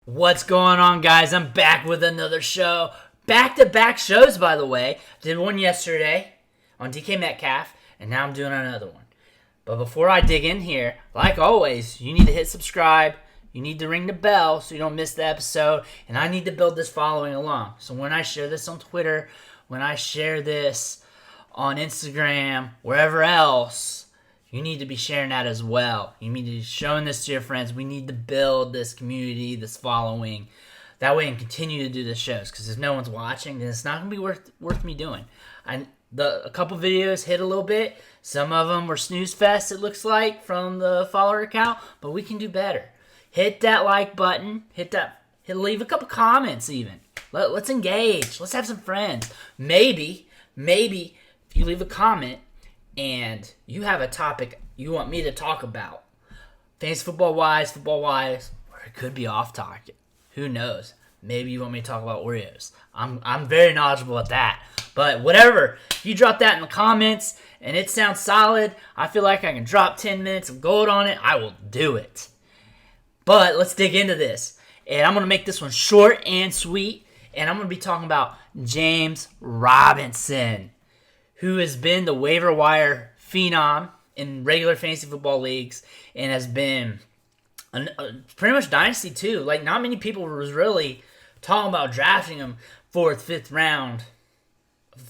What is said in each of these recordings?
What's going on, guys? I'm back with another show. Back-to-back shows, by the way. Did one yesterday on DK Metcalf, and now I'm doing another one. But before I dig in here, like always, you need to hit subscribe. You need to ring the bell so you don't miss the episode. And I need to build this following along. So when I share this on Twitter, when I share this on Instagram, wherever else, you need to be sharing that as well. You need to be showing this to your friends. We need to build this community, this following. That way I can continue to do the shows. Because if no one's watching, then it's not going to be worth me doing. A couple videos hit a little bit. Some of them were snooze fest, it looks like, from the follower account. But we can do better. Hit that like button. Leave a couple comments even. Let's engage. Let's have some friends. Maybe, if you leave a comment, and you have a topic you want me to talk about, fantasy football-wise, or it could be off target. Who knows? Maybe you want me to talk about Oreos. I'm very knowledgeable at that. But whatever, if you drop that in the comments and it sounds solid, I feel like I can drop 10 minutes of gold on it, I will do it. But let's dig into this. And I'm going to make this one short and sweet. And I'm going to be talking about James Robinson, who has been the waiver wire phenom in regular fantasy football leagues and has been pretty much dynasty too. Like, not many people was really talking about drafting him 4th, 5th round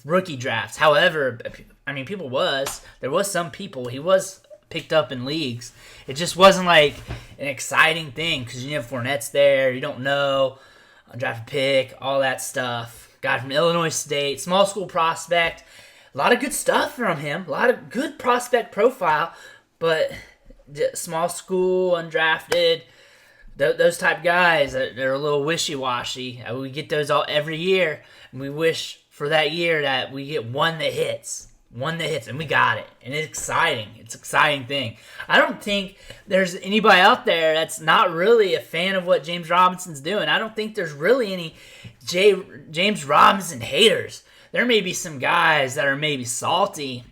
rookie drafts. However, I mean, there was some people. He was picked up in leagues. It just wasn't like an exciting thing because you have Fournette's there. You don't know, undrafted pick, all that stuff. Guy from Illinois State, small school prospect. A lot of good stuff from him. A lot of good prospect profile. But small school, undrafted, those type guys, they're a little wishy-washy. We get those every year. And we wish for that year that we get one that hits. And we got it. And it's exciting. It's an exciting thing. I don't think there's anybody out there that's not really a fan of what James Robinson's doing. I don't think there's really any James Robinson haters. There may be some guys that are maybe salty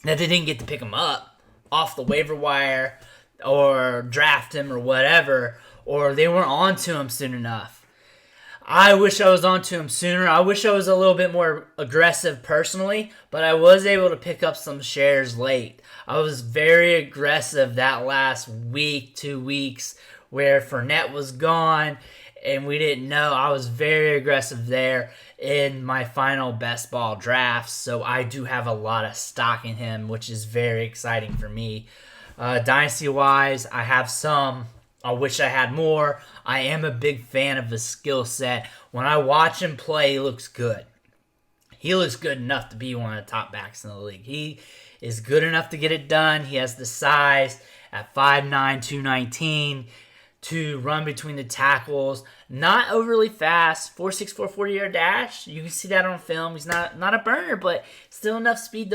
that they didn't get to pick him up off the waiver wire or draft him or whatever, or they weren't on to him soon enough. I wish I was on to him sooner. I wish I was a little bit more aggressive personally, but I was able to pick up some shares late. I was very aggressive that last week, 2 weeks, where Fournette was gone and we didn't know. I was very aggressive there in my final best ball drafts, so I do have a lot of stock in him, which is very exciting for me. Dynasty-wise, I have some. I wish I had more. I am a big fan of his skill set. When I watch him play, he looks good. He looks good enough to be one of the top backs in the league. He is good enough to get it done. He has the size at 5'9", 219 to run between the tackles. Not overly fast. 4.64 40-yard dash. You can see that on film. He's not a burner, but still enough speed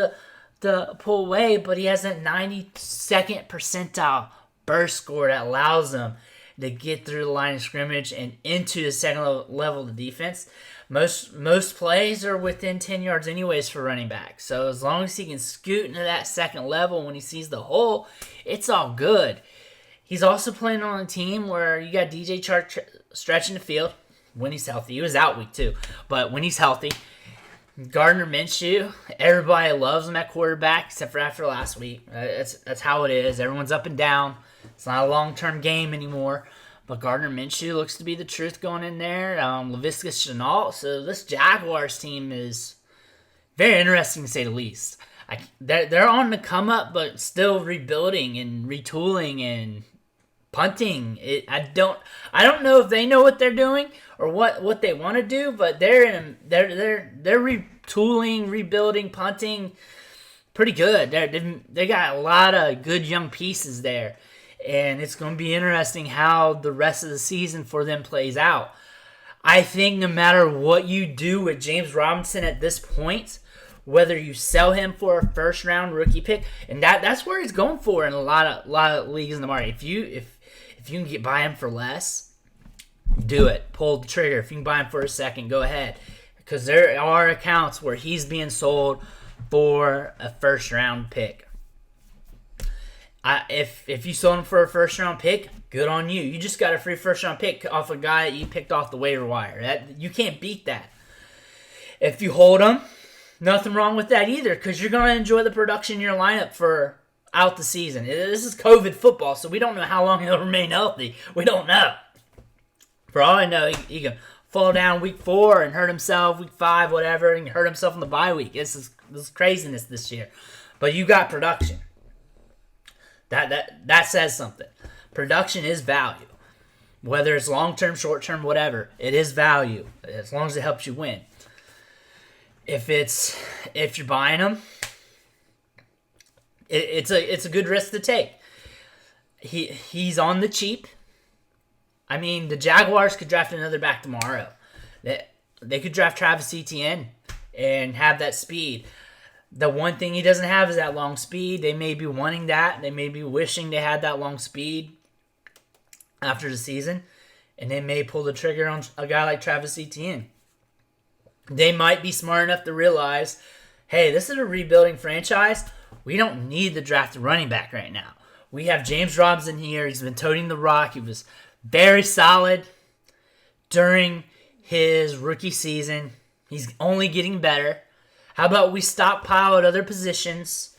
to pull away. But he has that 92nd percentile burst score that allows him to get through the line of scrimmage and into the second level of the defense. Most plays are within 10 yards anyways for running back. So as long as he can scoot into that second level when he sees the hole, it's all good. He's also playing on a team where you got DJ Chark stretching the field when he's healthy. He was out week 2, but when he's healthy. Gardner Minshew, everybody loves him at quarterback except for after last week. That's how it is. Everyone's up and down. It's not a long-term game anymore. But Gardner Minshew looks to be the truth going in there. Laviska Shenault. So this Jaguars team is very interesting to say the least. They're on the come up, but still rebuilding and retooling and punting. I don't know if they know what they're doing or what they want to do, but they're retooling, rebuilding, punting, pretty good. They got a lot of good young pieces there, and it's going to be interesting how the rest of the season for them plays out. I think no matter what you do with James Robinson at this point, whether you sell him for a first round rookie pick, and that's where he's going for in a lot of leagues in the market. If you can buy him for less, do it. Pull the trigger. If you can buy him for a second, go ahead. Because there are accounts where he's being sold for a first round pick. If you sold him for a first round pick, good on you. You just got a free first-round pick off a guy that you picked off the waiver wire. You can't beat that. If you hold him, nothing wrong with that either, because you're going to enjoy the production in your lineup for out the season. This is COVID football, so we don't know how long he'll remain healthy. We don't know. For all I know, he can fall down week 4 and hurt himself week 5, whatever, and hurt himself in the bye week. This is craziness this year. But you got production. That says something. Production is value. Whether it's long-term, short-term, whatever, it is value as long as it helps you win. If you're buying them, it's a good risk to take. He's on the cheap. I mean, the Jaguars could draft another back tomorrow. They could draft Travis Etienne and have that speed. The one thing he doesn't have is that long speed. They may be wanting that. They may be wishing they had that long speed after the season, and they may pull the trigger on a guy like Travis Etienne. They might be smart enough to realize, hey, this is a rebuilding franchise. We don't need the drafted running back right now. We have James Robinson here. He's been toting the rock. He was very solid during his rookie season. He's only getting better. How about we stockpile at other positions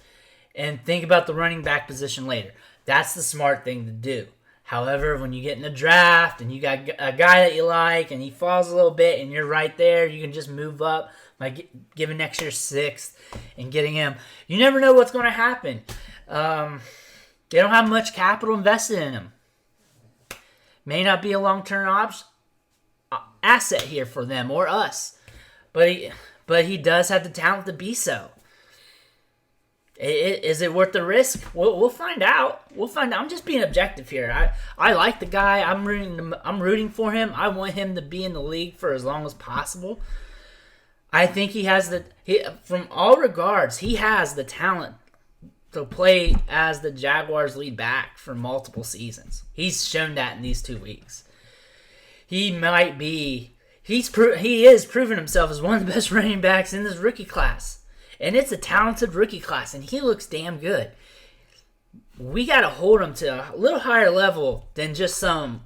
and think about the running back position later? That's the smart thing to do. However, when you get in the draft and you got a guy that you like and he falls a little bit and you're right there, you can just move up by giving next year 6th and getting him. You never know what's going to happen. They don't have much capital invested in him. May not be a long-term asset here for them or us. But he does have the talent to be so. Is it worth the risk? We'll find out. I'm just being objective here. I like the guy. I'm rooting for him. I want him to be in the league for as long as possible. I think from all regards, he has the talent to play as the Jaguars lead back for multiple seasons. He's shown that in these 2 weeks. He is proving himself as one of the best running backs in this rookie class. And it's a talented rookie class, and he looks damn good. We got to hold him to a little higher level than just some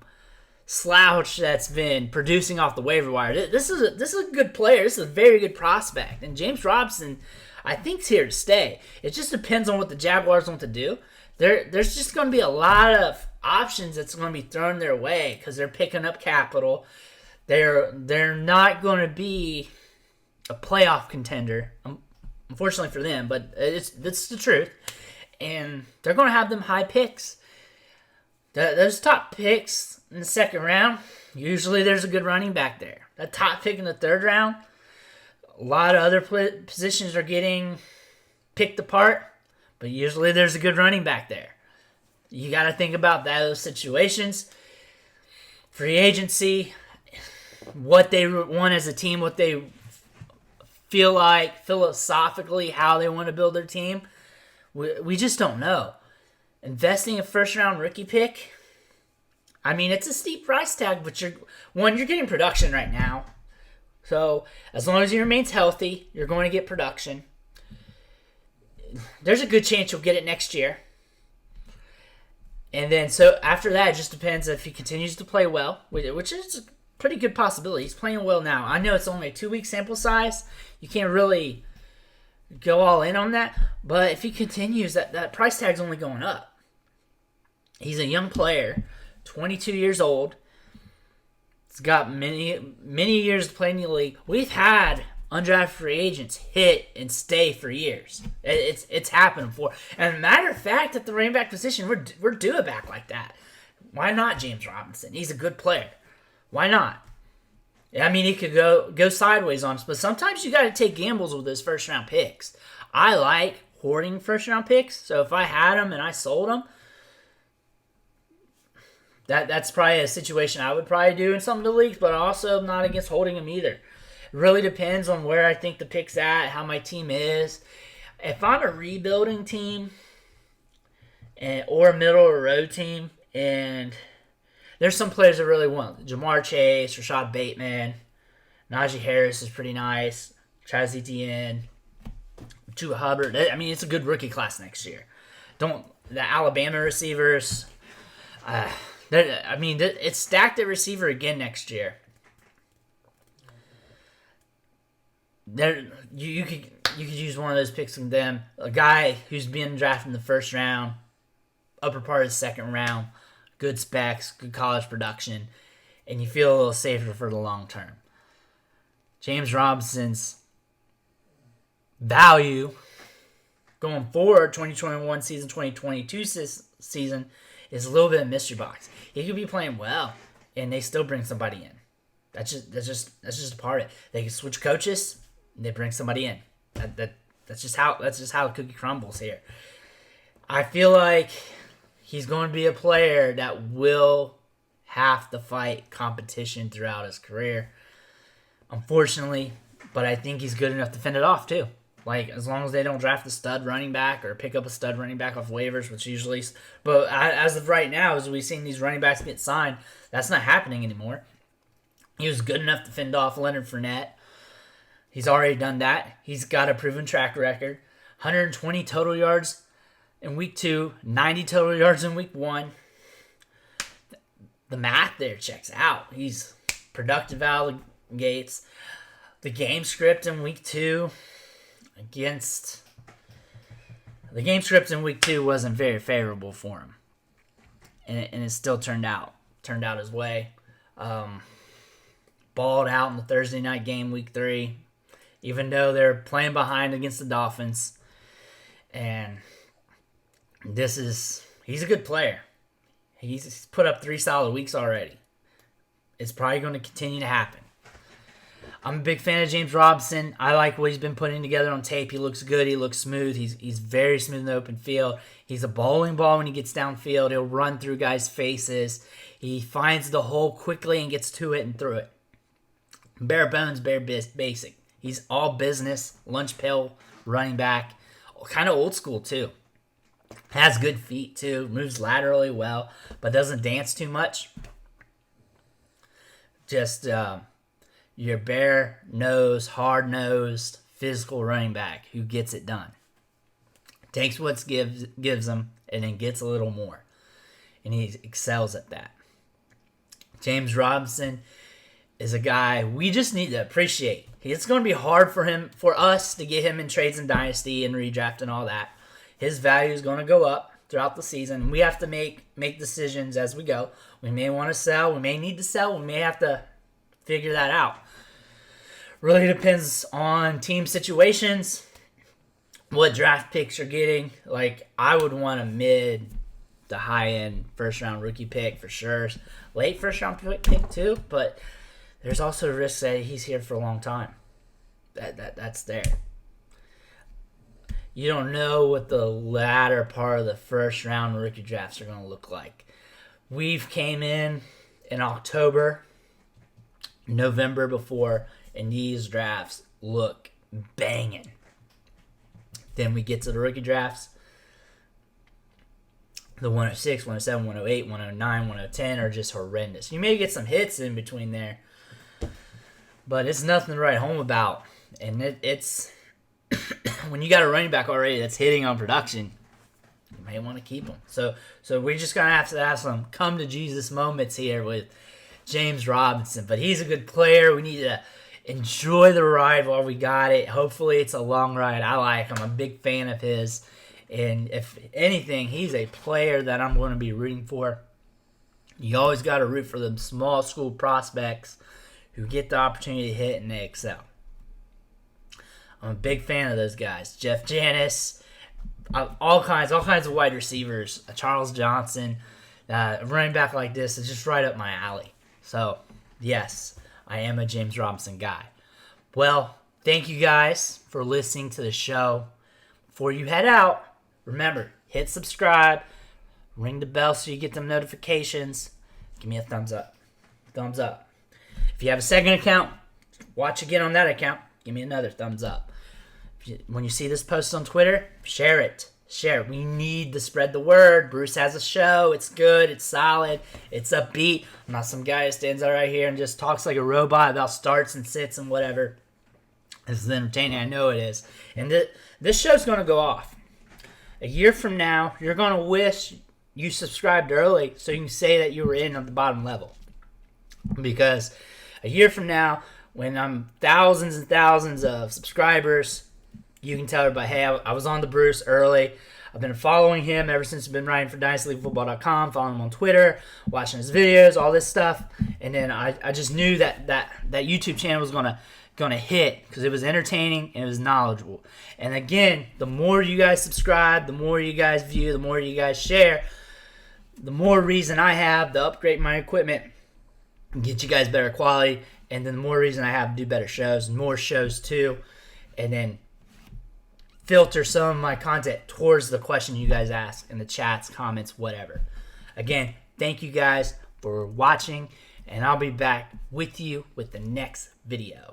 slouch that's been producing off the waiver wire. This is a good player. This is a very good prospect. And James Robinson, I think, is here to stay. It just depends on what the Jaguars want to do. There's just going to be a lot of options that's going to be thrown their way because they're picking up capital. They're not going to be a playoff contender, unfortunately for them, but it's the truth. And they're going to have them high picks. Those top picks in the second round, usually there's a good running back there. That top pick in the third round, a lot of other positions are getting picked apart, but usually there's a good running back there. You got to think about those situations. Free agency, what they want as a team, what they feel like philosophically, how they want to build their team. We just don't know. Investing a first-round rookie pick, I mean, it's a steep price tag, but you're getting production right now. So as long as he remains healthy, you're going to get production. There's a good chance you'll get it next year. And then, so after that, it just depends if he continues to play well, which is a pretty good possibility. He's playing well now. I know it's only a 2-week sample size. You can't really go all in on that. But if he continues, that price tag's only going up. He's a young player, 22 years old. He's got many years to play in the league. We've had undrafted free agents hit and stay for years. It's happened before. And matter of fact, at the running back position, we're due a back like that. Why not James Robinson? He's a good player. Why not? I mean, he could go sideways on us, but sometimes you got to take gambles with those first-round picks. I like hoarding first-round picks, so if I had them and I sold them, that's probably a situation I would probably do in some of the leagues, but also I'm not against holding them either. It really depends on where I think the pick's at, how my team is. If I'm a rebuilding team or a middle-of-the-road team, and there's some players I really want. Jamar Chase, Rashad Bateman, Najee Harris is pretty nice. Travis Etienne, Chuba Hubbard. I mean, it's a good rookie class next year. The Alabama receivers, It's stacked at receiver again next year. You could use one of those picks from them. A guy who's being drafted in the first round, upper part of the second round, good specs, good college production, and you feel a little safer for the long term. James Robinson's value going forward, 2021 season, 2022 season, is a little bit of mystery box. He could be playing well, and they still bring somebody in. That's just a part of it. They can switch coaches, and they bring somebody in. That's just how the cookie crumbles here. I feel like he's going to be a player that will have to fight competition throughout his career, unfortunately, but I think he's good enough to fend it off too. Like, as long as they don't draft a stud running back or pick up a stud running back off waivers, which usually... But as of right now, as we've seen these running backs get signed, that's not happening anymore. He was good enough to fend off Leonard Fournette. He's already done that. He's got a proven track record. 120 total yards in week 2, 90 total yards in week 1. The math there checks out. He's productive out of the gates. The game script in week 2... The game script in week 2 wasn't very favorable for him, and it still turned out his way. Balled out in the Thursday night game week 3, even though they're playing behind against the Dolphins. And he's a good player. He's put up 3 solid weeks already. It's probably going to continue to happen. I'm a big fan of James Robinson. I like what he's been putting together on tape. He looks good. He looks smooth. He's very smooth in the open field. He's a bowling ball when he gets downfield. He'll run through guys' faces. He finds the hole quickly and gets to it and through it. Bare bones, bare basic. He's all business, lunch pail, running back. Kind of old school, too. Has good feet, too. Moves laterally well, but doesn't dance too much. Just... your bare-nosed, hard-nosed, physical running back who gets it done. Takes what gives him and then gets a little more. And he excels at that. James Robinson is a guy we just need to appreciate. It's going to be hard for us to get him in trades and dynasty and redraft and all that. His value is going to go up throughout the season. We have to make decisions as we go. We may want to sell. We may need to sell. We may have to figure that out. Really depends on team situations, what draft picks you're getting. Like, I would want a mid to high-end first-round rookie pick for sure. Late first-round pick too, but there's also a risk that he's here for a long time. That's there. You don't know what the latter part of the first-round rookie drafts are going to look like. We've came in October, November before, and these drafts look banging. Then we get to the rookie drafts. The 106, 107, 108, 109, 110 are just horrendous. You may get some hits in between there, but it's nothing to write home about. And it's when you got a running back already that's hitting on production, you may want to keep him. So we're just going to have some come to Jesus moments here with James Robinson. But he's a good player. We need to enjoy the ride while we got it. Hopefully it's a long ride. I like him. I'm a big fan of his. And if anything, he's a player that I'm going to be rooting for. You always got to root for them small school prospects who get the opportunity to hit and they excel. I'm a big fan of those guys. Jeff Janis, all kinds of wide receivers. Charles Johnson, a running back like this is just right up my alley. So, yes, I am a James Robinson guy. Well, thank you guys for listening to the show. Before you head out, remember, hit subscribe, ring the bell so you get them notifications. Give me a thumbs up. Thumbs up. If you have a second account, watch again on that account. Give me another thumbs up. When you see this post on Twitter, share it. Share. We need to spread the word. Bruce has a show. It's good. It's solid. It's upbeat. I'm not some guy who stands out right here and just talks like a robot about starts and sits and whatever. This is entertaining. I know it is. And this show's going to go off. A year from now, you're going to wish you subscribed early so you can say that you were in on the bottom level. Because a year from now, when I'm thousands and thousands of subscribers, you can tell everybody, hey, I was on the Bruce early. I've been following him ever since I've been writing for DynastyLeagueFootball.com, following him on Twitter, watching his videos, all this stuff. And then I just knew that YouTube channel was gonna hit because it was entertaining and it was knowledgeable. And again, the more you guys subscribe, the more you guys view, the more you guys share, the more reason I have to upgrade my equipment and get you guys better quality. And then the more reason I have to do better shows, and more shows too. And then filter some of my content towards the question you guys ask in the chats, comments, whatever. Again, thank you guys for watching, and I'll be back with you with the next video.